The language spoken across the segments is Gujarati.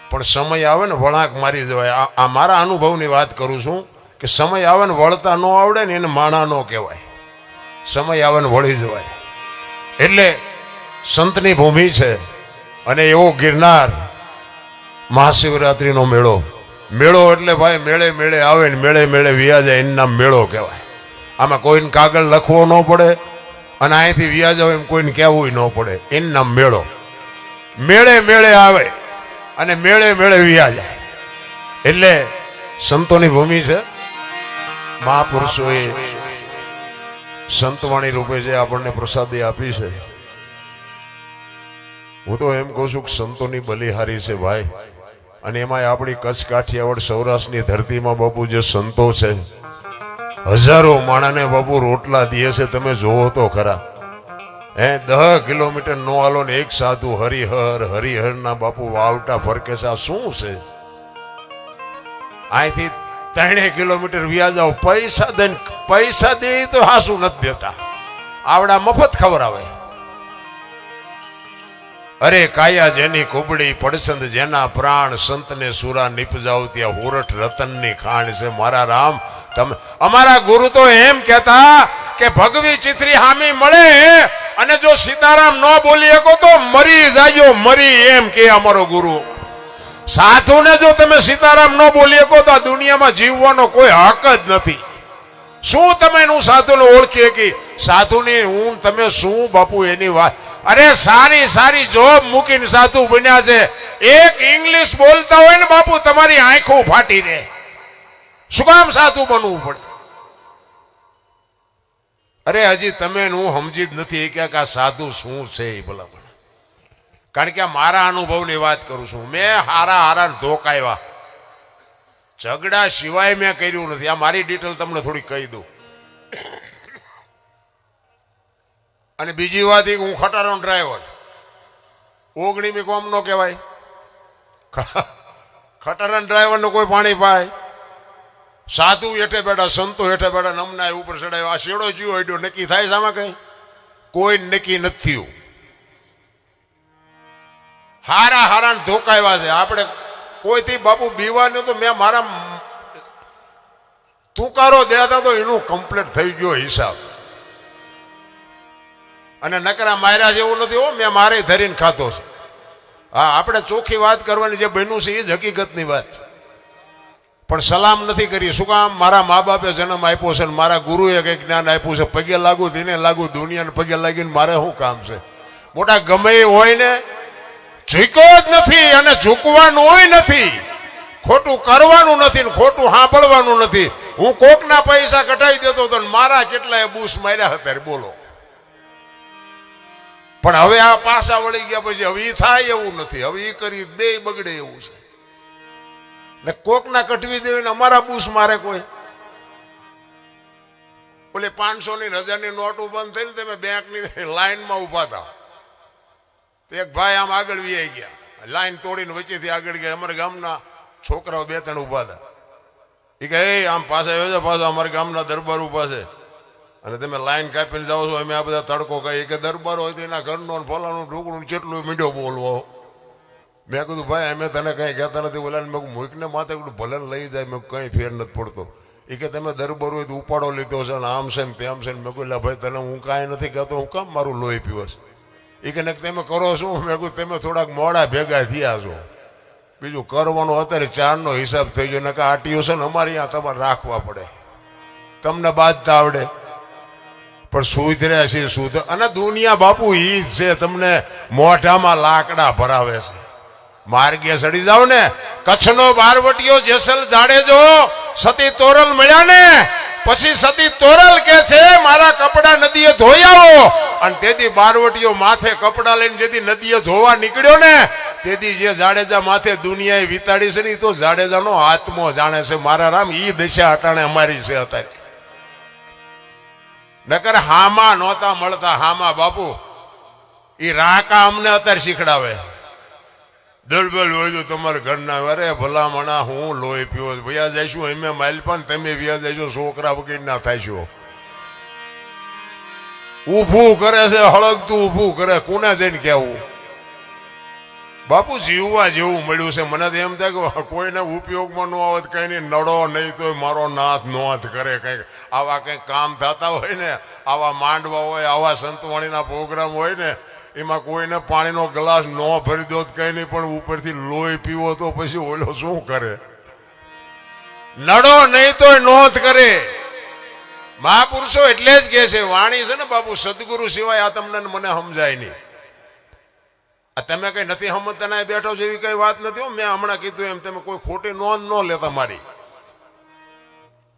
પણ સમય આવે ને વળાંક મારી જવાય. આ મારા અનુભવની વાત કરું છું કે સમય આવે ને વળતા ન આવડે ને એને માણા ન કહેવાય. સમય આવે ને વળી જવાય. એટલે સંતની ભૂમિ છે અને એવો ગિરનાર મહાશિવરાત્રિનો મેળો. મેળો એટલે ભાઈ મેળે મેળે આવે ને મેળે મેળે વ્યા જાય એનું નામ મેળો કહેવાય. આમાં કોઈને કાગળ લખવો ન પડે અને અહીંથી વ્યા જાવ એમ કોઈને કહેવું ન પડે, એનું નામ મેળો. મેળે મેળે આવે અને મેળે મેળે વ્યા જાય. એટલે સંતોની ભૂમિ છે. મહાપુરુષોએ સંતવાણી રૂપે જે આપણને પ્રસાદી આપી છે, હું તો એમ કહું છું કે સંતોની બલિહારી છે ભાઈ. અને એમાંય આપણી કચ્છ કાઠિયાવાડ સૌરાષ્ટ્રની ધરતીમાં બાપુ જે સંતો છે, હજારો માણાને બાપુ રોટલા દે છે. તમે જોવો તો ખરા. 10 કિલોમીટર નો હાલો ને એક સાધુ હરિહર હરિહર ના બાપુ વાવટા ફરકે છે. આ શું છે? અહીંથી 3 કિલોમીટર વ્યા જાવ, પૈસા દે તો હાસું નથી દેતા. આવડા મફત ખવડાવે. અરે કાયા જેની કુબડી પડસંદ જેના પ્રાણ, સંતને સુરા નિપજાવ ત્યાં હુરઠ રતનની ખાણ છે. મારા રામ, તમે અમારા ગુરુ તો એમ કહેતા કે ભગવી ચિત્રી હામી મળે અને જો સીતારામ ન બોલી શકો તો મરી જાજો, મરી, એમ કે અમારો ગુરુ. સાધુને જો તમે સીતારામ ન બોલી શકો તો આ દુનિયામાં જીવવાનો કોઈ હક જ નથી. શું તમે એનું સાધુને ઓળખી શકી? સાધુની હું તમે શું બાપુ એની વાત. અરે સારી સારી જોબ મૂકીને સાધુ બન્યા છે. એક ઇંગ્લિશ બોલતા હોય ને બાપુ તમારી આંખો ફાટી રહે. શું કામ સાધુ બનવું પડે? અરે હજી તમે હું સમજી જ નથી કે આ સાધુ શું છે એ ભલા. કારણ કે મારા અનુભવની વાત કરું છું. મેં હારા ધોકાવ્યા, ઝઘડા સિવાય મેં કર્યું નથી. આ મારી ડિટેલ તમને થોડી કહી દઉં. અને બીજી વાત એ હું ખટારો ડ્રાઈવર. 19મી કોમ નો કહેવાય. ખટારા ડ્રાઈવરને કોઈ પાણી પાય. સાધુ હેઠે બેઠા, સંતો હેઠે બેઠા, નમના ઉપર ચડાવ્યો. આ શેડો જીવો હેડ્યો નક્કી થાય સામાં કઈ? કોઈ નક્કી નથી થયું. હારા ધોકાવ્યા છે. આપણે કોઈથી બાપુ બીવાનું તો મેં મારા તુકારો દેતા તો એનું કમ્પ્લીટ થઈ ગયો હિસાબ. અને નકરા માર્યા જેવું નથી હો, મેં મારે ધરીને ખાતો છે. હા, આપણે ચોખ્ખી વાત કરવાની, જે બન્યું છે એ જ હકીકતની વાત છે. પણ સલામ નથી કરી. શું કામ? મારા મા બાપે જન્મ આપ્યો છે, મારા ગુરુએ કંઈક જ્ઞાન આપ્યું છે. પગે લાગુ તેને લાગુ, દુનિયાને પગે લાગીને મારે શું કામ છે? મોટા ગમે એ હોય ને ઝૂક્યો જ નથી અને ઝૂકવાનું હોય નથી. ખોટું કરવાનું નથી ને ખોટું સાંભળવાનું નથી. હું કોકના પૈસા કઢાવી દેતો હતો ને મારા જેટલા બૂસ માર્યા હતા. બોલો. પણ હવે આ પાસા વળી ગયા પછી હવે એ થાય એવું નથી. હવે એ કરી બે બગડે એવું છે. ને કોકના કઢવી દેવી ને અમારા બૂસ મારે કોઈ. ઓલે 500ની 1000ની નોટો બંધ થઈને તમે બેંકની લાઈનમાં ઉભા હતા. એક ભાઈ આમ આગળ વી ગયા, લાઈન તોડીને વચ્ચેથી આગળ ગયા. અમારા ગામના છોકરાઓ 2-3 ઉભા હતા. એ કહે આમ પાછા આવ્યો છે, પાછા અમારા ગામના દરબાર ઉભા છે અને તમે લાઈન કાપીને જાઓ છો. અમે આ બધા તડકો કહીએ કે દરબાર હોય તો એના ઘરનું ફલાનું ઢોકળું જેટલું મીંડો બોલવો. મેં કીધું ભાઈ અમે તને કંઈ કહેતા નથી. બોલાને મેં મૂકને માથે ભલે લઈ જાય. મેં કંઈ ફેર નથી પડતો. એ કે તમે દરબાર હોય તો ઉપાડો લીધો છે ને આમ છે ને તેમ છે ને. મેં કહ્યું ભાઈ તને હું કાંઈ નથી કહેતો, હું કામ મારું લોહી પીવો છે? એ કે તમે કરો શું? મેં કહ્યું તમે થોડાક મોડા ભેગા થયા છો. બીજું કરવાનું અત્યારે 4નો હિસાબ થઈ ગયો. ને કે આટીઓ છે ને અમારે અહીંયા તમારે રાખવા પડે. તમને બાંધતા આવડે પણ સુધર્યા છે સુધ. અને દુનિયા બાપુ ઈ જ છે. તમને મોઢામાં લાકડા ભરાવે છે. માર્ગે ચડી જાવ ને. કચ્છનો બારવટીયો જેસલ જાડેજો સતી તોરલ મળ્યા ને પછી સતી તોરલ કે છે મારા કપડા નદીએ ધોઈ આવો. અને તેથી બારવટીયો માથે કપડા લઈને જેથી નદીએ ધોવા નીકળ્યો ને તેથી જે જાડેજા માથે દુનિયાએ વિતાડી છે ને એ તો જાડેજાનો આત્મો જાણે છે. મારા રામ, ઈ દશા અટાણે અમારી છે અત્યારે. નકર હામા નહોતા મળતા. હામા બાપુ એ રાકા અમને અત્યારે શીખડાવે. દલબલ હોય તો તમારા ઘરના. અરે ભલામણા હું લોહી પીવો. વ્યા જઈશું અમે માલપાન, તમે વ્યા જઈશું છોકરા વગર ના થાયશો. ઊભું કરે છે, હળગતું ઊભું કરે. કોને જઈને કેવું? બાપુ જીવવા જેવું મળ્યું છે. મને તો એમ થાય કે કોઈને ઉપયોગમાં ન આવે કઈ નહીં, નડો નહીં તો મારો નાથ નોંધ કરે. કંઈક આવા કંઈક કામ થતા હોય ને, આવા માંડવા હોય, આવા સંતવાણીના પ્રોગ્રામ હોય ને, એમાં કોઈને પાણીનો ગ્લાસ ન ભરી દો કઈ નહીં, પણ ઉપરથી લોહી પીવો તો પછી ઓલો શું કરે? નડો નહીં તો નોંધ કરે. મહાપુરુષો એટલે જ કહે છે, વાણી છે ને બાપુ, સદગુરુ સિવાય આ તમને મને સમજાય નહીં. તમે કઈ નથી સમજતા ના બેઠો છો એવી કઈ વાત નથી. મેં હમણાં કીધું એમ તમે કોઈ ખોટી નોંધ ન લેતા મારી.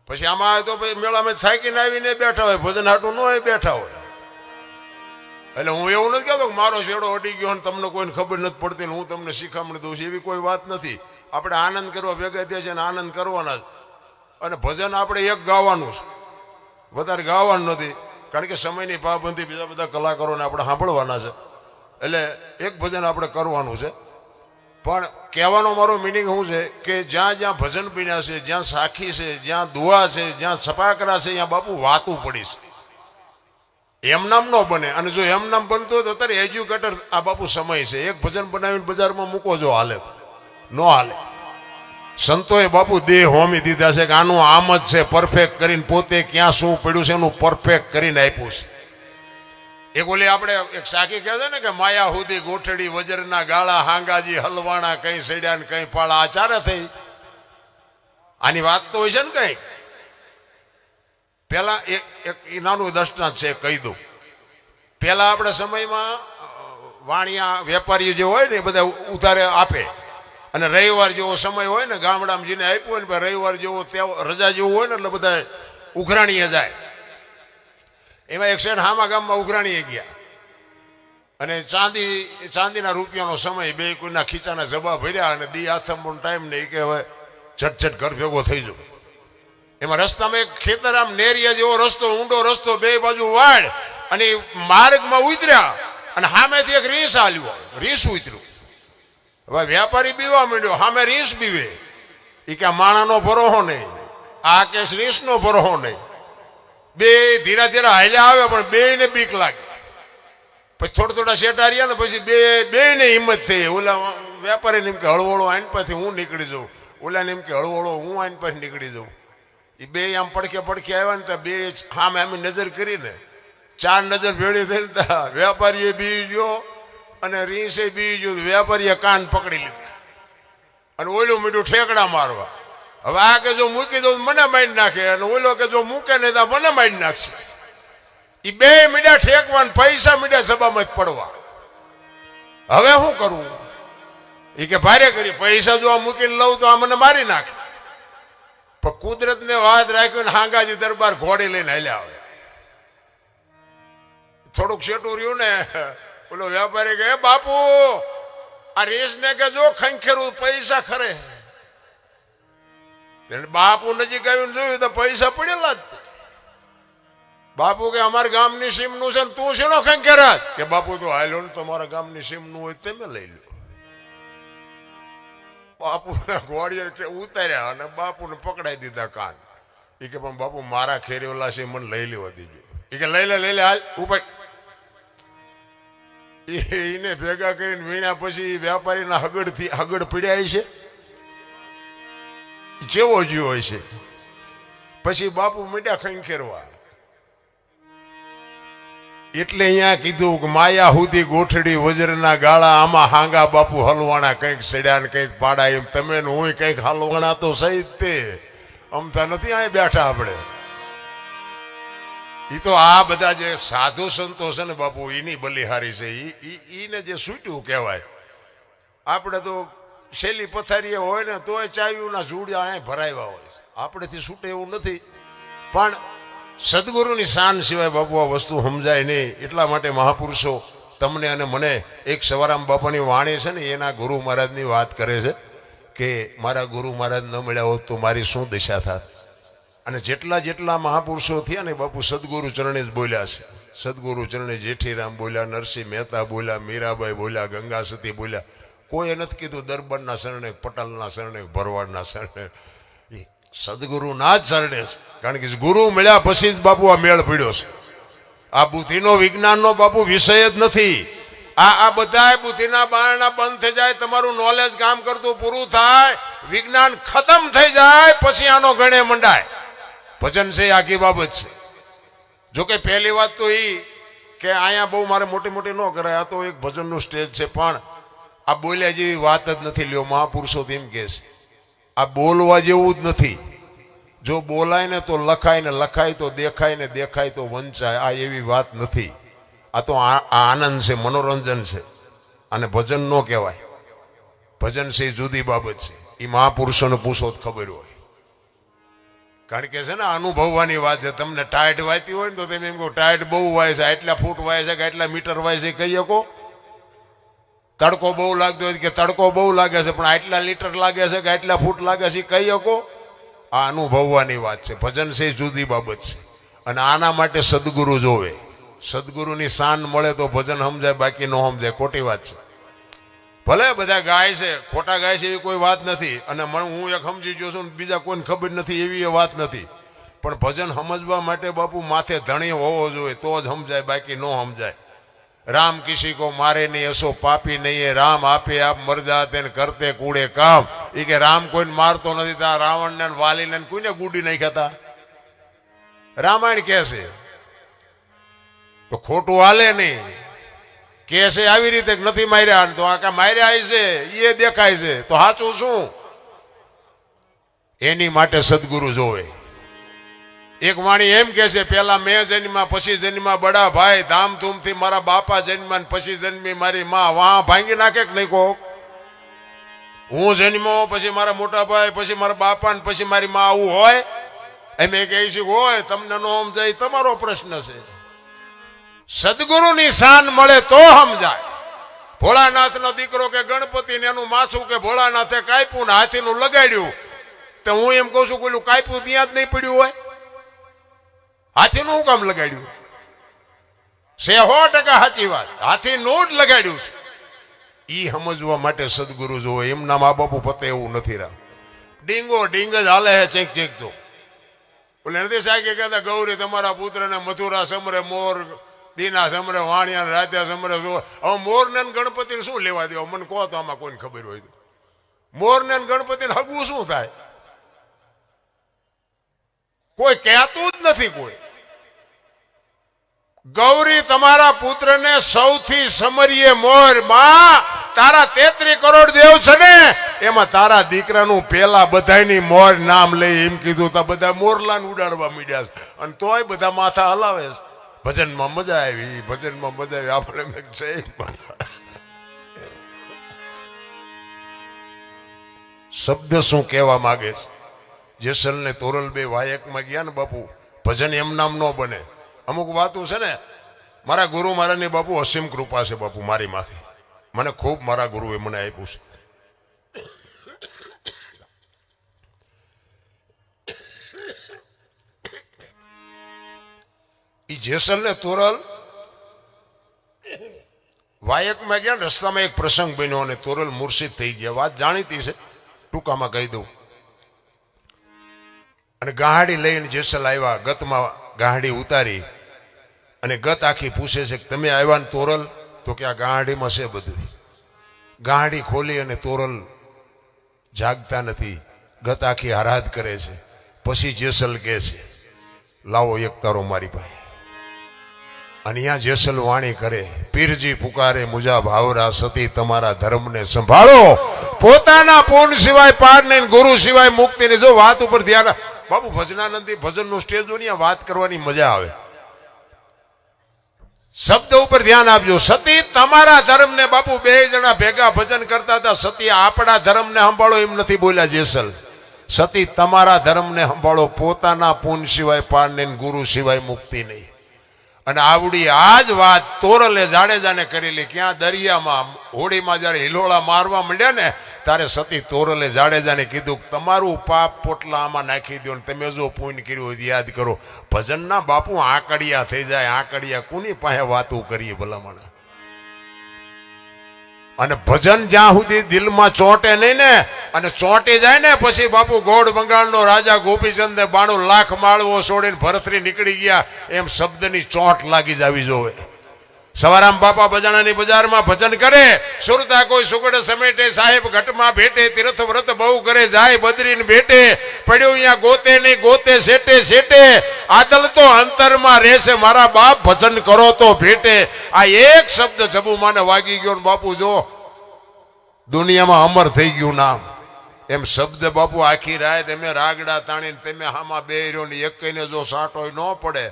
પછી આમાં તો મેળામાં થાકીને આવીને બેઠા હોય, ભજન હાટું ન હોય બેઠા હોય. એટલે હું એવું નથી કહેતો કે મારો શેડો અડી ગયો ને તમને કોઈને ખબર નથી પડતી ને હું તમને શીખામણી દઉં છું, એવી કોઈ વાત નથી. આપણે આનંદ કરવા ભેગા થયા છે ને આનંદ કરવાના જ. અને ભજન આપણે એક ગાવાનું છે, વધારે ગાવાનું નથી, કારણ કે સમયની પાબંદી, બીજા બધા કલાકારોને આપણે સાંભળવાના છે. એટલે એક ભજન આપણે કરવાનું છે. પણ કહેવાનો મારો મિનિંગ શું છે કે જ્યાં જ્યાં ભજન બન્યા છે, જ્યાં સાખી છે, જ્યાં દુઆ છે, જ્યાં છપાકરા છે, ત્યાં બાપુ વાતું પડી છે. એમનામ ન બને. અને જો એમનામ બનતો હોય તો અત્યારે એજ્યુકેટર આ બાપુ સમય છે. એક ભજન બનાવીને બજારમાં મૂકો જો હાલે ન હાલે. સંતોએ બાપુ દેહ હોમી દીધા છે કે આનું આમ જ છે, પરફેક્ટ કરીને પોતે ક્યાં શું પડ્યું છે એનું પરફેક્ટ કરીને આપ્યું છે. એક ઓલી આપણે એક સાખી કહે છે ને કે માયા હુદી ગોઠડી વજરના ગાળા, હાંગાજી હલવાણા, કઈ સડ્યા ને કઈ પાળા. આચારે થઈ આની વાત તો હોય છે ને કઈ. પેલા એક નાનું દ્રષ્ટાંત છે, કહી દઉં. પેલા આપણે સમયમાં વાણિયા વેપારીઓ જે હોય ને એ બધા ઉધારે આપે, અને રવિવાર જેવો સમય હોય ને, ગામડામાં જેને આપ્યું હોય ને રવિવાર જેવો રજા જેવું હોય ને, એટલે બધા ઉઘરાણીએ જાય. એમાં એક શેઠ હામા ગામમાં ઉઘરાણીએ ગયા, અને ચાંદીના રૂપિયાનો સમય, બે કોઈના ખીચાના જબા ભર્યા, અને દી આથમનો ટાઈમ નહીં કે હવે ઝટઝટ ઘર ભેગો થઈ જાવ. એમાં રસ્તામાં એક ખેતર, આમ નેરિયા જેવો રસ્તો, ઊંડો રસ્તો, બે બાજુ વાડ, અને માર્ગમાં ઉતર્યા અને સામેથી એક રીસ આલ્યો, રીસ ઉતર્યું. હવે વેપારી બીવા માંડ્યો, સામે રીસ બીવે. એ કે માણાનો ભરોહો નહીં, આ કે રીસનો ભરોહો નહીં. બે ધીરા ધીરા હાલ્યા આવે, પણ બે ને બીક લાગે. પછી થોડા શેઠા રહ્યા ને પછી બે ને હિંમત થઈ. ઓલા વેપારીને એમ કે હળવળો આઈન પાછી હું નીકળી જાઉં, ઓલાને એમ કે હળવળો હું આઈન પાછી નીકળી જાઉં. એ બે આમ પડખે આવ્યા ને તો બે સામે આમ નજર કરીને, ચાર નજર ભેળી થઈને વેપારીએ બી ગયો અને રીસે બી ગયો. વેપારીએ કાન પકડી લીધા અને ઓલું મીઠું ઠેકડા મારવા. હવે આ કે જો મૂકી દઉં મને મારી નાખે, અને ઓલો કે જો મૂકે નહીં તો મને મારી નાખશે. એ બે મીડા ઠેકવા, પૈસા મીડા સભામાં જ પડવા. હવે શું કરવું? એ કે ભારે કરી, પૈસા જો આ મૂકીને લઉં તો આ મને મારી નાખે. પણ કુદરત ને વાત રાખ્યું, હાંગાજી દરબાર ઘોડી લઈને હાલ્યા આવે. થોડુંક શેઠું રહ્યું ને, ઓલો વેપારી કે બાપુ આ રેસ ને કે જો ખંખેરું પૈસા ખરે. બાપુ નજીક આવીને જોયું તો પૈસા પડેલા જ. બાપુ કે અમારા ગામની સીમ નું છે, તું શેનો ખંખેરાત? કે બાપુ તો હાલ્યો ને, તમારા ગામની સીમ નું હોય તમે લઈ લો. બાપુ ઘોડીએ કે ઉતાર્યા અને બાપુને પકડાઈ દીધા કાન. એ કે પણ બાપુ મારા ખેરેલા છે, મને લઈ લેવા દીજો. એ કે લઈ લે હાલ ઉપર. એને ભેગા કરીને વીણ્યા. પછી વેપારીના હગડ પીડ્યા છે, જેવો જીવ હોય છે. પછી બાપુ મીઠા ખંખેરવા. એટલે અહીંયા કીધું કે માયા હુદી ગોઠડી વજરના ગાળા, આમાં હાંગા બાપુ હલવાણા, કંઈક સડ્યા ને કંઈક પાડા. એમ તમે ને હું કંઈક હલવાણા તો સહી તે અમતા નથી અહીં બેઠા આપણે. એ તો આ બધા જે સાધુ સંતો છે ને બાપુ, એની બલિહારી છે. એને જે છૂટ્યું કહેવાય. આપણે તો શેલી પથારીએ હોય ને તોય ચાવીઓના જુડિયા અહીં ભરાવ્યા હોય. આપણેથી છૂટે એવું નથી. પણ સદગુરુની શાન સિવાય બાપુ આ વસ્તુ સમજાય નહીં. એટલા માટે મહાપુરુષો તમને અને મને એક સવારામ બાપાની વાણી છે ને, એના ગુરુ મહારાજની વાત કરે છે કે મારા ગુરુ મહારાજ ન મળ્યા હોત તો મારી શું દિશા થાત. અને જેટલા મહાપુરુષો થયા ને બાપુ, સદગુરુ ચરણે જ બોલ્યા છે. સદગુરુ ચરણે જેઠીરામ બોલ્યા, નરસિંહ મહેતા બોલ્યા, મીરાબાઈ બોલ્યા, ગંગા સતી બોલ્યા. કોઈએ નથી કીધું દરબારના શરણે, પટેલના શરણે, ભરવાડના શરણે. સદગુરુના જ શરણે. કારણ કે ગુરુ મળ્યા પછી જ બાપુ આ મેળ પડ્યો છે. આ બુદ્ધિનો વિજ્ઞાનનો બાપુ વિષય જ નથી. આ બધા બુદ્ધિના બારણા બંધ થઈ જાય, તમારું નોલેજ કામ કરતું પૂરું થાય, વિજ્ઞાન ખતમ થઈ જાય, પછી આનો ગણે મંડાય. ભજન છે આખી બાબત છે. જોકે પહેલી વાત તો એ કે અહીંયા બહુ મારે મોટી મોટી ન કરાય, આ તો એક ભજનનું સ્ટેજ છે, પણ આ બોલ્યા જેવી વાત જ નથી. લ્યો મહાપુરુષો તેમ કહે છે આ બોલવા જેવું જ નથી. જો બોલાય ને તો લખાય, ને લખાય તો દેખાય, ને દેખાય તો વંચાય. આ એવી વાત નથી. આ તો આનંદ છે, મનોરંજન છે. અને ભજન ન કહેવાય. ભજન છે એ જુદી બાબત છે. એ મહાપુરુષોને પૂછો તો ખબર હોય. કારણ કે છે ને અનુભવવાની વાત છે. તમને ટાઈટ વાયતી હોય ને તો તમે એમ કહો ટાઈટ બહુ વાય છે, આટલા ફૂટ વાય છે કે આટલા મીટર વાય છે કહી શકો. તડકો બહુ લાગતો હોય કે તડકો બહુ લાગે છે, પણ આટલા લીટર લાગે છે કે આટલા ફૂટ લાગે છે કહી શકો. આ અનુભવવાની વાત છે. ભજન છે જુદી બાબત છે. અને આના માટે સદગુરુ જોવે. સદગુરુની શાન મળે તો ભજન સમજાય, બાકી ન સમજાય. ખોટી વાત છે. ભલે બધા ગાય છે, ખોટા ગાય છે એવી કોઈ વાત નથી. અને હું એક સમજી ગયો છું, બીજા કોઈને ખબર નથી એવી એ વાત નથી. પણ ભજન સમજવા માટે બાપુ માથે ધણી હોવો જોઈએ, તો જ સમજાય, બાકી ન સમજાય. રામ કિસી કો મારે નહીં, એસો પાપી નહીં, રામ આપે આપ મર જાતે ને કરતે કૂડે કામ. એ કે રામ કોઈને મારતો નથી. ત્યાં રાવણને વાલીને કોઈને ગુડી નાખ્યા હતા, રામાયણ કે છે. તો ખોટું હાલે નહીં. કે છે આવી રીતે નથી માર્યા, તો આ કા માર્યા છે એ દેખાય છે, તો સાચું શું? એની માટે સદગુરુ જોવે. એક વાણી એમ કે છે પેલા મેં જન્મ્યા, પછી જન્મ્યા બડા ભાઈ, ધામધૂમથી મારા બાપા જન્મ્યા, પછી જન્મી મારી માં. વાહ ભાંગી નાખે કે નહીં કહો? હું જન્મ્યો, પછી મારા મોટા ભાઈ, પછી મારા બાપા, ને પછી મારી માં, આવું હોય? એમ કહે છે હોય. તમને નો સમજાય તમારો પ્રશ્ન છે. સદગુરુની શાન મળે તો સમજાય. ભોળાનાથનો દીકરો કે ગણપતિ ને એનું માથું કે ભોળાનાથે કાપ્યું ને હાથીનું લગાડ્યું, તો હું એમ કહું છું કોઈનું કાપ્યું ત્યાં જ નહીં પડ્યું હોય? હાથીનું શું કામ લગાડ્યું છે? 100% સાચી વાત, હાથીનું જ લગાડ્યું છે. ઈ સમજવા માટે સદગુરુ જોવે. એમના મા બાપુ પતે એવું નથી. રામ ડીંગો ડીંગ જ હાલે છે, ચેક ચેક. તો બોલે નથી સાહેબ કે કહેતા ગૌરી તમારા પુત્રને મથુરા સમરે મોર, દીના સમરે વાણિયા, રાધ્યા સમરે. હવે મોર ને ગણપતિને શું લેવા દેવા? મને કહો તો આમાં કોઈને ખબર હોય તો. મોર ને ગણપતિને હગવું શું થાય? કોઈ કહેતું જ નથી. કોઈ ગૌરી તમારા પુત્રને સૌથી સમરીએ મોર. માં તારા 33 કરોડ દેવ છે ને, એમાં તારા દીકરાનું પેલા બધાની મોર નામ લઈ એમ કીધું. તો બધા મોરલાને ઉડાડવા માંડ્યા છે, અને તોય બધા માથા હલાવે છે. ભજનમાં મજા આવી, ભજનમાં મજા આવી. આપણે છે શબ્દ શું કહેવા માંગે છે? જેસલ ને તોરલ બે વાયકમાં ગયા ને બાપુ, ભજન એમ નામ ન બને. અમુક વાતો છે ને, મારા ગુરુ મારાની બાપુ અસીમ કૃપા છે બાપુ મારી માથે. મને ખૂબ મારા ગુરુએ મને આપ્યું છે. ઈ જેસલ ને તોરલ વાયકમાં ગયા, રસ્તામાં એક પ્રસંગ બન્યો અને તોરલ મુર્શિદ થઈ ગયા. વાત જાણીતી છે, ટૂંકામાં કહી દઉં. અને ગાહડી લઈને જેસલ આવ્યા. ગતમાં ગાહડી ઉતારી અને ગત આખી પૂછે છે કે તમે આવ્યા ને તોરલ? તો કે આ ગાહડીમાં છે બધું. ગાહડી ખોલી અને તોરલ જાગતા નથી. ગત આખી આરાધ કરે છે. પછી જેસલ કહે છે લાવો એક તારો મારી પાસે. અને અહીંયા જેસલ વાણી કરે, પીરજી પુકારે મુજા ભાવરા, સતી તમારા ધર્મને સંભાળો, પોતાના પૂર્ણ સિવાય પાર નહીં, ગુરુ સિવાય મુક્તિ નહીં. જો વાત ઉપર ધ્યાન બાપુ, ભજનાનંદી ભજનનું સ્ટેજ હોય વાત કરવાની મજા આવે. શબ્દ ઉપર ધ્યાન આપજો. સતી તમારા ધર્મને. બાપુ બે જણા ભેગા ભજન કરતા હતા. સતી આપણા ધર્મને સંભાળો એમ નથી બોલ્યા જેસલ. સતી તમારા ધર્મને સંભાળો, પોતાના પૂન સિવાય પાર નહીં, ગુરુ સિવાય મુક્તિ નહીં. અને આવડી આ જ વાત તોરલે જાડેજાને કરેલી. ક્યાં? દરિયામાં હોડીમાં જયારે હિલોળા મારવા માંડ્યા ને, તારે સતી તોરલે જાડેજાને કીધું તમારું પાપ પોટલા આમાં નાખી દો, તમે જો પુણ્ય કર્યું હોય યાદ કરો. ભજનના બાપુ આંકડિયા થઈ જાય. આંકડિયા કોની પાસે વાતું કરીએ ભલામણ? અને ભજન જ્યાં સુધી દિલમાં ચોંટે નહીં ને, અને ચોંટી જાય ને પછી બાપુ ગોળ બંગાળનો રાજા ગોપીચંદે 92 લાખ માળવો છોડીને ભરતરી નીકળી ગયા એમ શબ્દની ચોંટ લાગી જાવી જોવે. સવારામ બાપા બજાણાની બજારમાં ભજન કરે, સુરતા કોઈ સુગડ સમેટે, સાહેબ ઘટમાં ભેટે, તીર્થ વ્રત બહુ કરે, જાય બદરીને ભેટે, પડ્યો અહીંયા ગોતે ને ગોતે, સેટે સેટે, આદલ તો અંતરમાં રહેશે, મારા બાપ ભજન કરો તો ભેટે. આ એક શબ્દ જબુમાને વાગી ગયો ને બાપુ જો દુનિયામાં અમર થઈ ગયું નામ. એમ શબ્દ બાપુ આખી રાત અમે રાગડા તાણીને તમે હામાં બે રહ્યો ને એક કઈને જો સાંટોય ન પડે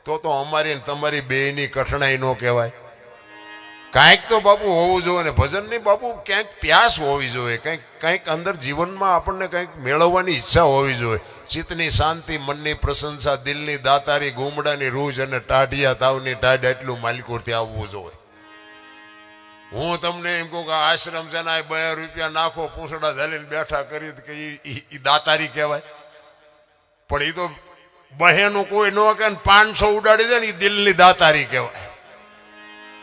તો અમારી તમારી બેની કઠણાઈ ન કહેવાય. કાંઈક તો બાપુ હોવું જોઈએ ને ભજનની બાપુ ક્યાંક પ્યાસ હોવી જોઈએ, કંઈક અંદર જીવનમાં આપણને કંઈક મેળવવાની ઈચ્છા હોવી જોઈએ. ચિત્તની શાંતિ, મનની પ્રશંસા, દિલની દાતારી, ગુમડાની રૂજ અને ટાઢિયા તાવની ટાઢ એટલું માલિકોરથી આવવું જોઈએ. હું તમને એમ કહું કે આશ્રમ છે ને 2 રૂપિયા નાખો પૂંછડા ઝાલીને બેઠા કરી કે એ દાતારી કહેવાય? પણ એ તો બહેનું કોઈ ન કે 500 ઉડાડી દે ને એ દિલની દાતારી કહેવાય.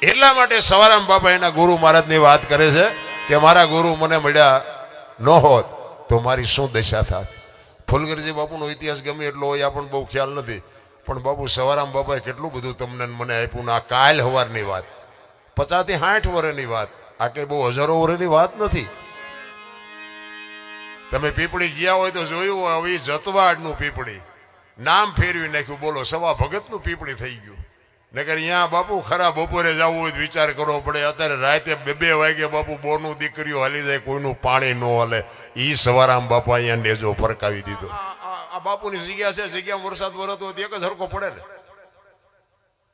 એટલા માટે સવારામ બાપા એના ગુરુ મહારાજની વાત કરે છે કે મારા ગુરુ મને મળ્યા ન હોત તો મારી શું દશા થાત. ફુલગરજી બાપુનો ઇતિહાસ ગમે એટલો હોય આપણને બહુ ખ્યાલ નથી, પણ બાપુ સવારામ બાપાએ કેટલું બધું તમને મને આપ્યું ને આ કાલ હવારની વાત, 50 થી 60 વર્ષની વાત, આ કઈ બહુ હજારો વર્ષની વાત નથી. તમે પીપળી ગયા હોય તો જોયું હોય, હવે જતવાડનું પીપળી નામ ફેરવી નાખ્યું, બોલો સવા ભગતનું પીપળી થઈ ગયું. નકર અહીંયા બાપુ ખરા બપોરે જવું હોય તો વિચાર કરવો પડે. અત્યારે રાતે 2 વાગે બાપુ બોનું દીકરીઓ હાલી જાય, કોઈનું પાણી ન હાલે. ઈ સવારામ બાપા અહીંયા નેજો ફરકાવી દીધો. આ બાપુની જગ્યા છે, જગ્યામાં વરસાદ વરસતો હોય એક જ હરકો પડે ને.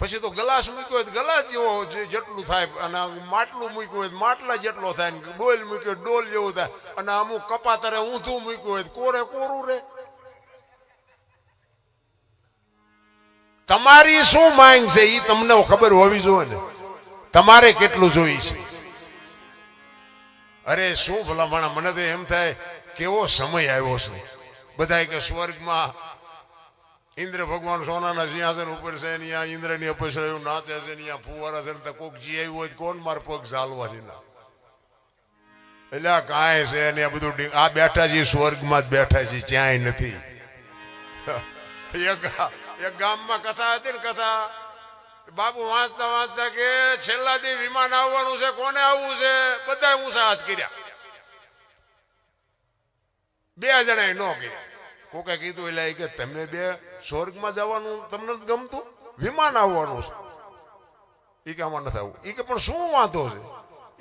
પછી તો ગલાસ મૂક્યો હોય ગલાસ જેવો જેટલું થાય, અને માટલું મૂક્યું હોય માટલા જેટલો થાય, ડોલ મૂક્યો ડોલ જેવું થાય, અને અમુક કપાતરે ઊંધું મૂક્યું હોય કોરે કોરું રે. તમારી શું માંગ છે એ તમને ખબર હોવી જોઈએ ને, તમારે કેટલું જોઈ છે. અરે શું ભલામણા, મને તો એમ થાય કેવો સમય આવ્યો છે. બધા કે સ્વર્ગમાં ઇન્દ્ર ભગવાન સોનાના સિંહાસન ઉપર છે, ત્યાં ઇન્દ્રની અપસરાયું નાચે છે, ત્યાં ફુવારા છે, ને કોક જી આવ્યું હોય કોણ માર પગ ચાલવા છે ના. એટલે આ કાંઈ છે ને આ બધું આ બેઠા છે સ્વર્ગમાં જ બેઠા છે, ક્યાંય નથી. એક ગામમાં કથા હતી ને, કથા બાપુ વાંચતા વાંચતા કે છેલ્લા દી વિમાન આવવાનું છે, કોને આવવું છે? બધા ઊંચા હાથ કર્યા, 2 જણાએ ન કર્યા. કોકે કીધું એટલે કે તમે 2 સ્વર્ગમાં જવાનું તમને ગમતું, વિમાન આવવાનું છે. એ કે આમાં નથી આવવું. એ કે પણ શું વાંધો છે?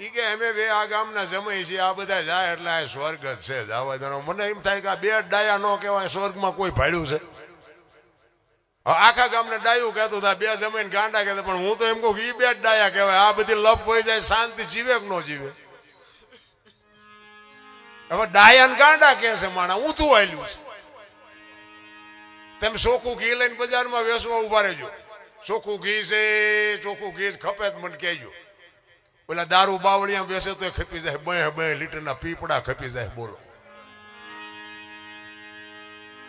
એ કે અમે 2 આ ગામના જમાઈ છીએ, આ બધા જાય એટલે આ સ્વર્ગ જ છે, જવા દેવાનો. મને એમ થાય કે આ 2 ડાયા ન કહેવાય, સ્વર્ગમાં કોઈ ભાડ્યું છે? આખા ગામને ડાયું કહેતું હતા, 2 જમીન ગાંડા કહેતા, પણ હું તો એમ કહું એ 2 ડાયા કહેવાય. આ બધી લપ હોય જાય, શાંતિ જીવે કે ન જીવે? હવે ડાયા ને ગાંડા કહે છે માણા, ઊંધું આલ્યું છે. તમે ચોખ્ખું ઘી લઈને બજારમાં વેચવા ઉભા રહેજો, ચોખ્ખું ઘી છે, ચોખ્ખું ઘી ખપે જ મને કહેજો. ઓલા દારૂ બાવળિયા બેસે તો ખપી જાય, 2 લીટરના પીપડા ખપી જાય. બોલો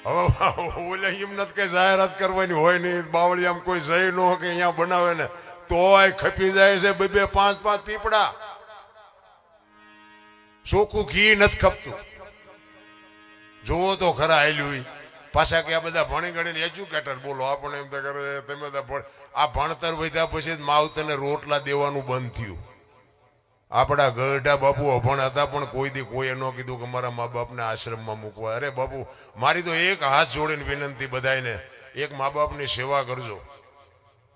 હવે ઓલે એમ નથી કઈ જાહેરાત કરવાની હોય નહીં, બાવળિયામાં કોઈ જઈ ન કે અહીંયા બનાવે ને તોય ખપી જાય છે 2-2, 5-5 પીપડા. ચોખ્ખું ઘી નથી ખપતું. જોવો તો ખરા આલ્યું. પાછા કે આ બધા ભણી ગણીને એજ્યુકેટર, બોલો આપણે એમ તો કરે તમે આ ભણતર વધ્યા પછી માવતરને રોટલા દેવાનું બંધ થયું. આપણા ગઢા બાપુ અભણ હતા, પણ કોઈ દી કોઈએ ન કીધું કે મારા મા બાપને આશ્રમમાં મૂકવા. અરે બાપુ, મારી તો એક હાથ જોડીને વિનંતી બધાને, એક મા બાપની સેવા કરજો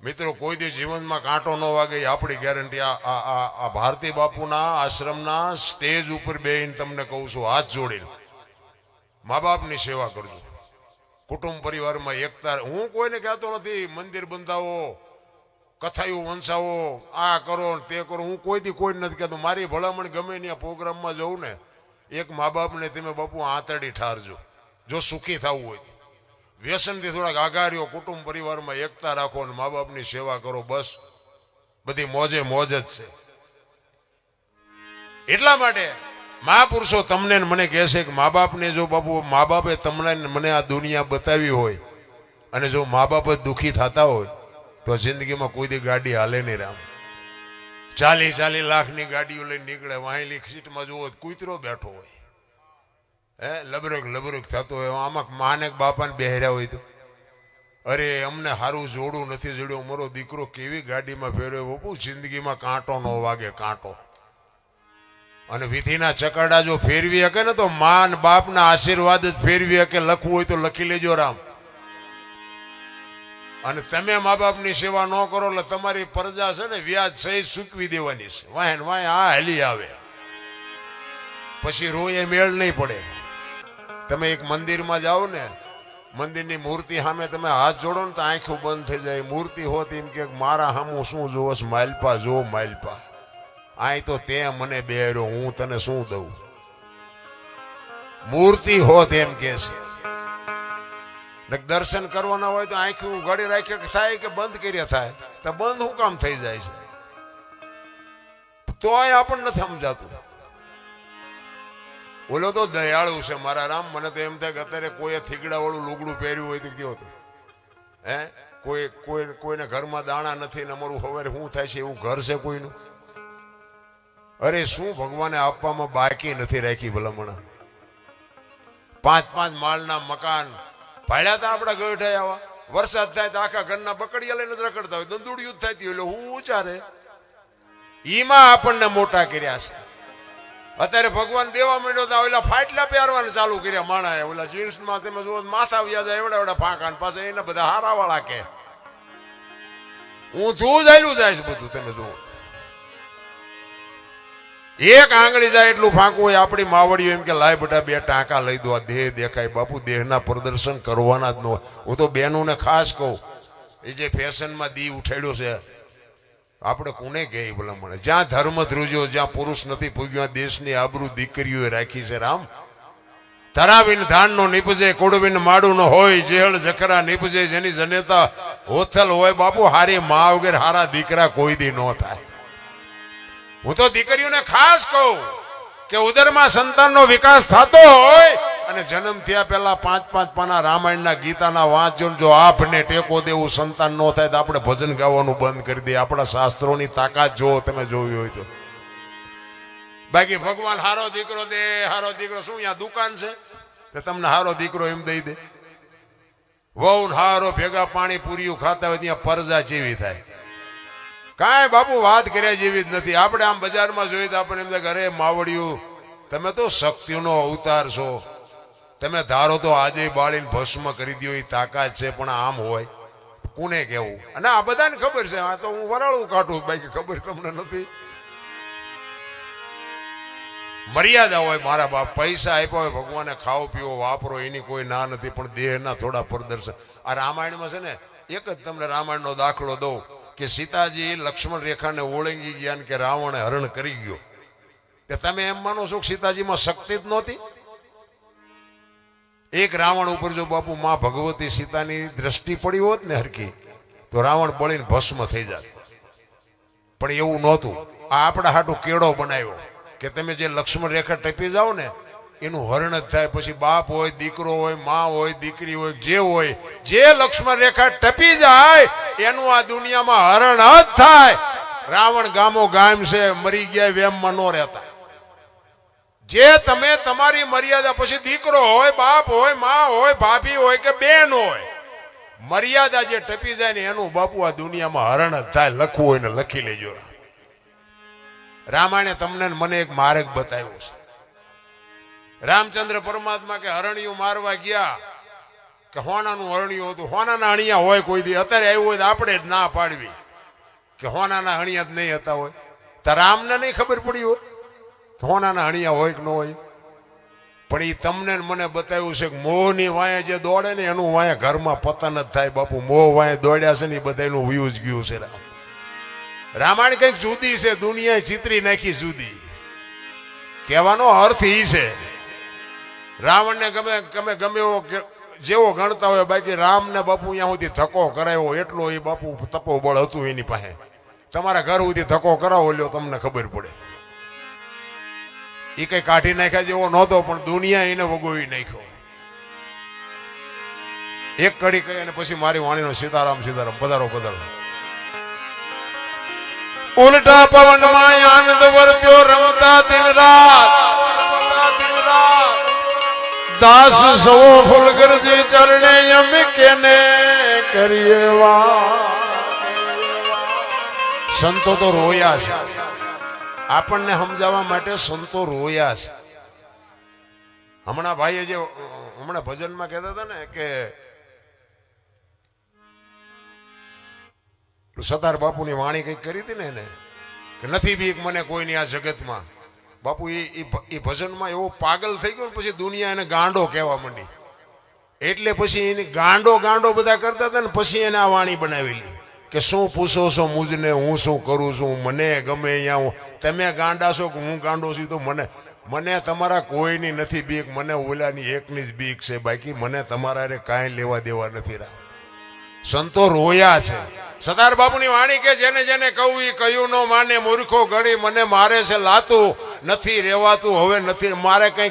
મિત્રો. કોઈ દી જીવનમાં કાંટો ન વાગે એ આપણી ગેરંટી. આ ભારતી બાપુના આશ્રમના સ્ટેજ ઉપર બેહીને તમને કહું છું, હાથ જોડીને મા બાપની સેવા કરજો. કુટુંબ પરિવારમાં એકતા. હું કોઈને કહેતો નથી મંદિર બંધાવો, કથાયું વંચાવો, આ કરો તે કરો, હું કોઈથી કોઈ નથી કહેતો. મારી ભલામણ ગમે ત્યાં પ્રોગ્રામમાં જવું ને, એક મા બાપને તમે બાપુ આંતરડી ઠારજો, જો સુખી થવું હોય. વ્યસનથી થોડાક આઘાર્યો, કુટુંબ પરિવારમાં એકતા રાખો અને મા બાપની સેવા કરો, બસ બધી મોજે મોજ જ છે. એટલા માટે મહાપુરુષો તમને મને કહે છે કે મા બાપને જો બાપુ મા બાપે તમને મને આ દુનિયા બતાવી હોય, અને જો મા બાપ જ દુઃખી થતા હોય તો જિંદગીમાં કોઈ દી ગાડી હાલે નહીં. રામ 40-40 લાખની ગાડીઓ લઈને નીકળે, વાહેલી સીટમાં જુઓ કૂતરો બેઠો હોય, લબરક લબરક થતો હોય. આમાં માને બાપાને બેહર્યા હોય તો અરે અમને સારું જોડું નથી જડ્યું, મારો દીકરો કેવી ગાડીમાં ફેર્યો બાપુ, જિંદગીમાં કાંટો ન વાગે કાંટો. અને વિધિના ચકરડા જો ફેરવી શકે ને તો માન બાપના આશીર્વાદ જ ફેરવી શકે. લખવું હોય તો લખી લેજો રામ. અને તમે મા બાપની સેવા ન કરો એટલે તમારી પ્રજા છે ને વ્યાજ સહિત ચૂકવી દેવાની છે. વાય ને વાય આ હાલી આવે પછી રોય મેળ નહીં પડે. તમે એક મંદિરમાં જાઓ ને, મંદિરની મૂર્તિ સામે તમે હાથ જોડો ને તો આંખો બંધ થઈ જાય. મૂર્તિ હોત એમ કે મારા સામું શું જોવસ, માલપા જો માલપા, આય તો તે મને બેર્યો, હું તને શું દઉં. મૂર્તિ હોત એમ કે છે. દર્શન કરવાના હોય તો આંખી ઉઘાડી રાખે થાય કે બંધ કર્યા થાય, તો બંધ શું કામ થઈ જાય છે? તો આપણને નથી સમજાતું. બોલો તો દયાળુ છે મારા રામ. મને તો એમ થાય કે અત્યારે કોઈ થીગડા વાળું લુગડું પહેર્યું હોય તો કેવું હતું હે? કોઈને ઘરમાં દાણા નથી ને અમારું હવે શું થાય છે એવું ઘર છે કોઈનું? અરે શું ભગવાને આપવામાં બાકી નથી રાખી ભલામણા. 5-5 માળના મકાન ભાડ્યા હતા આપણા ગઢે. આવા વરસાદ થાય તો આખા ઘરના બકડીયા લઈને રખડતા હોય, દંદુડિયું થતી હોય. એટલે હું ઉચારે ઈમાં આપણને મોટા કર્યા છે. અત્યારે ભગવાન દેવા માંડ્યો તો ઓલા ફાટલા પહેરવાને ચાલુ કર્યા માણા. ઓલા જીન્સમાં તમે જુઓ માથા વ્યાજ એવડા એવડા ફાંકા પાસે એને બધા હારા વાળા કે હું તું જાયલું જાય છે બધું. તમે જુઓ એક આંગળી જાય એટલું ફાંકવું હોય. આપણી માવડીઓ એમ કે લાય બેટા 2 ટાંકા લઈ દો, આ દેહ દેખાય. બાપુ દેહના પ્રદર્શન કરવાના જ ન હોય. હું તો બહેનોને ખાસ કહું, એ જે ફેશનમાં દી ઉઠાડ્યો છે આપણે કોને કહે ભલામણ? જ્યાં ધર્મ ધ્રુજ્યો, જ્યાં પુરુષ નથી પૂગ્યો, દેશની આબરૂ દીકરીઓએ રાખી છે રામ. ધરાવીને ધાન નો નીપજે, કોડવીને માડું નો હોય, જેહળ જખરા નીપજે, જેની જનેતા હોથલ હોય. બાપુ હારી મા વગેરે હારા દીકરા કોઈ દી ન થાય. હું તો દીકરીઓને ખાસ કહું કે ઉદરમાં સંતાનનો વિકાસ થતો હોય અને જન્મ થયા પહેલા 5-5 પાના રામાયણના ગીતાના વાંચજો. જો આપને ટેકો દેવું સંતાન ન થાય તો આપણે ભજન ગાવાનું બંધ કરી દઈએ. આપણા શાસ્ત્રોની તાકાત જો તમે જોવી હોય તો. બાકી ભગવાન હારો દીકરો દે, હારો દીકરો શું અહીંયા દુકાન છે તો તમને હારો દીકરો એમ દઈ દે? વહુ હારો ભેગા પાણી પૂરીયું ખાતા હોય ત્યાં પરજા જેવી થાય. કાંઈ બાપુ વાત કર્યા જેવી જ નથી. આપણે આમ બજારમાં જોઈએ તો આપણે એમ થાય અરે માવડિયું તમે તો શક્તિનો અવતાર છો, તમે ધારો તો આજે બાળીને ભસ્મ કરી દો એ તાકાત છે. પણ આમ હોય કોને કેવું? અને આ બધાને ખબર છે. આ તો હું વરાળું કાઢું, બાકી ખબર તમને નથી. મર્યાદા હોય મારા બાપ. પૈસા આપ્યા હોય ભગવાને, ખાઓ પીવો વાપરો, એની કોઈ ના નથી. પણ દેહના થોડા પ્રદર્શન. આ રામાયણમાં છે ને, એક જ તમને રામાયણનો દાખલો દઉં કે સીતાજી લક્ષ્મણ રેખાને ઓળંગી ગયા કે રાવણે હરણ કરી ગયો. કે તમે એમ માનો છો કે સીતાજીમાં શક્તિ જ નહોતી? એક રાવણ ઉપર જો બાપુ માં ભગવતી સીતાની દ્રષ્ટિ પડી હોત ને હરકી, તો રાવણ બળીને ભસ્મ થઈ જાય. પણ એવું નહોતું. આ આપણા હાટું કેળો બનાવ્યો કે તમે જે લક્ષ્મણ રેખા ટપી જાઓ ને એનું હરણ જ થાય. પછી બાપ હોય, દીકરો હોય, માં હોય, દીકરી હોય, જે હોય, જે લક્ષ્મણ રેખા ટપી જાય એનું આ દુનિયામાં હરણ જ થાય. રાવણ ગામો ગામ છે, મરી ગયા વેમમાં ન રહેતા. જે તમે તમારી મર્યાદા, પછી દીકરો હોય, બાપ હોય, માં હોય, ભાભી હોય કે બેન હોય, મર્યાદા જે ટપી જાય ને એનું બાપુ આ દુનિયામાં હરણ જ થાય. લખવું હોય ને લખી લેજો. રામાયણે તમને મને એક માર્ગ બતાવ્યો છે. રામચંદ્ર પરમાત્મા કે હરણિયું મારવા ગયા કે હોનાનું હરણિયું હતું. હોનાના હણિયા હોય કોઈ દી? અત્યારે આવ્યું હોય તો આપણે જ ના પાડવી કે હોનાના હણિયા જ નહીં હતા હોય. તો રામને નહીં ખબર પડી હોય કે હોનાના હણિયા હોય કે ન હોય. પણ એ તમને મને બતાવ્યું છે કે મોહની વાંયે જે દોડે ને એનું વાંયે ઘરમાં પતન જ થાય. બાપુ મોહ વાંયે દોડ્યા છે ને એ બધા એનું વ્યૂઝ ગયું છે. રામાયણ કંઈક જુદી છે, દુનિયાએ ચિત્રી નાખી જુદી. કહેવાનો અર્થ એ છે રાવણને ગમે એવો જેવો ગણતા હોય, બાકી રામને બાપુ અહીંયા સુધી ધક્કો કરાયો એટલો એ બાપુ તપોબળ હતું એની પાસે. તમારા ઘર સુધી ધક્કો કરાવો લ્યો તમને ખબર પડે. એ કઈ કાઢી નાખ્યા જેવો નહોતો, પણ દુનિયા એને વગોવી નાખ્યો. એક કડી કહી અને પછી મારી વાણીનો સીતારામ સીતારામ. પધારો પધારો. ઉલટા પવનમાં આનંદ વર્ત્યો રમતા દિન રાત, દાસ સવો ફૂલગરજી ચરણે અમે કેને કરીએ સંતો તો રોયા છે, આપણને સમજાવવા માટે સંતો રોયા છે. હમણાં ભાઈએ જે હમણાં ભજનમાં કહેતા હતા ને કે સતાર બાપુની વાણી કઈક કરી હતી ને એને કે નથી બીક મને કોઈની આ જગતમાં. બાપુ એ ભજનમાં એવો પાગલ થઈ ગયો ને પછી દુનિયા એને ગાંડો કહેવા માંડી. એટલે પછી એની ગાંડો ગાંડો બધા કરતા હતા ને પછી એને આ વાણી બનાવેલી કે શું પૂછો છો મુજને, હું શું કરું છું, મને ગમે અહીંયા તમે ગાંડા છો કે હું ગાંડો છું તો મને તમારા કોઈની નથી બીક, મને ઓલાની એકની જ બીક છે, બાકી મને તમારા કાંઈ લેવા દેવા નથી. સંતો રોયા છે. સરદાર બાપુની વાણી કે જેને જેને કહું એ કહ્યું ન માને, મૂર્ખો ઘડી મને મારે છે લાતું, નથી રેવાતું હવે નથી મારે કઈ